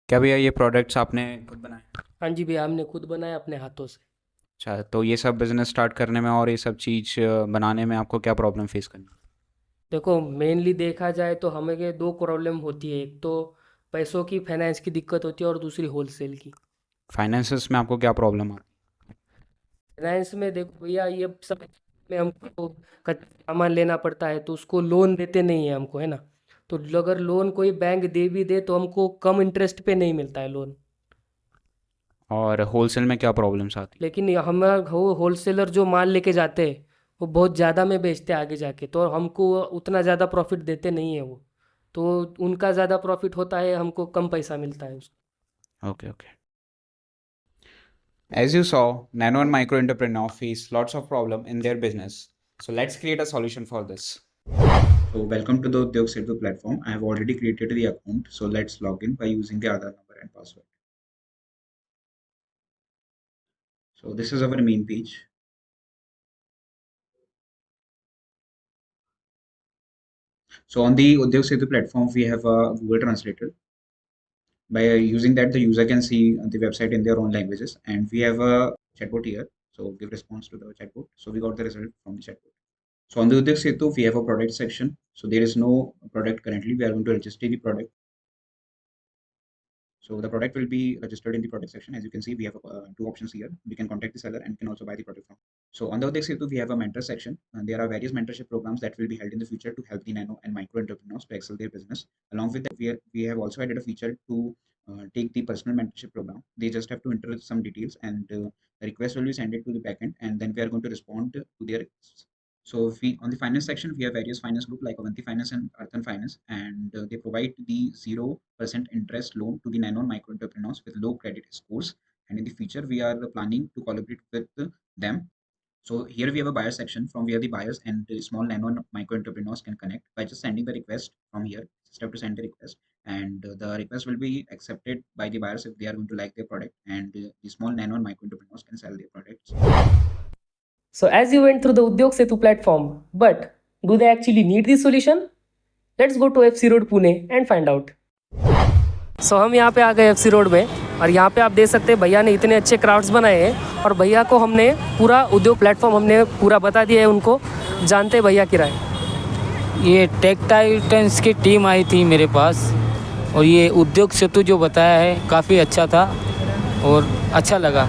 क्या भैया ये प्रोडक्ट्स आपने खुद बनाए? हाँ जी भैया, हमने खुद बनाया अपने हाथों से। अच्छा, तो ये सब बिजनेस स्टार्ट करने में और ये सब चीज़ बनाने में आपको क्या प्रॉब्लम फेस करनी? देखो, मेनली देखा जाए तो हमें के दो प्रॉब्लम होती है। एक तो पैसों की, फाइनेंस की दिक्कत होती है, और दूसरी होलसेल की। फाइनेंसिस में आपको क्या प्रॉब्लम आती? फाइनेंस में देखो भैया, ये सब में हमको कच्चा सामान लेना पड़ता है, तो उसको लोन देते नहीं है हमको, है ना। तो अगर लोन कोई बैंक दे भी दे तो हमको कम इंटरेस्ट पे नहीं मिलता है लोन। और होलसेल में क्या प्रॉब्लम्स आती? लेकिन हम होलसेलर जो माल लेके जाते हैं वो बहुत ज़्यादा में बेचते हैं आगे जाके, तो हमको उतना ज़्यादा प्रॉफिट देते नहीं है वो। तो उनका ज़्यादा प्रॉफिट होता है, हमको कम पैसा मिलता है उसका। Okay, okay. As you saw, nano and micro entrepreneur face lots of problem in their business. So let's create a solution for this. So welcome to the Udyog Setu platform. I have already created the account. So let's log in by using the Aadhaar number and password. So this is our main page. So on the Udyog Setu platform, we have a Google Translator. By using that, the user can see the website in their own languages. And we have a chatbot here. So give response to the chatbot. So we got the result from the chatbot. So on the Udyog Setu, we have a product section. So there is no product currently. We are going to register the product. So the product will be registered in the product section. As you can see, we have two options here. We can contact the seller and can also buy the product from. So on the Udyog Setu, we have a mentor section. And there are various mentorship programs that will be held in the future to help the nano and micro entrepreneurs to excel their business. Along with that, we have also added a feature to take the personal mentorship program. They just have to enter some details and the request will be sent it to the backend, and then we are going to respond to their requests. So we on the finance section, we have various finance group like Avanti Finance and Arthan Finance, and they provide the 0% interest loan to the nano and micro entrepreneurs with low credit scores. And in the future, we are planning to collaborate with them. So here we have a buyer section from where the buyers and the small nano and micro entrepreneurs can connect by just sending the request from here. Just have to send the request, and the request will be accepted by the buyers if they are going to like their product, and the small nano and micro entrepreneurs can sell their products. So as you went through the Udyog Setu platform, but do they actually need this solution? Let's go to FC Road Pune and find out. So हम यहाँ पे आ गए FC road में, और यहाँ पे आप देख सकते हैं भैया ने इतने अच्छे क्राफ्ट्स बनाए हैं, और भैया को हमने पूरा उद्योग प्लेटफॉर्म हमने पूरा बता दिया है उनको। जानते हैं भैया की राय। ये टेक टाइटन्स की टीम आई थी मेरे पास, और ये उद्योग सेतु जो बताया है काफ़ी अच्छा था और अच्छा लगा।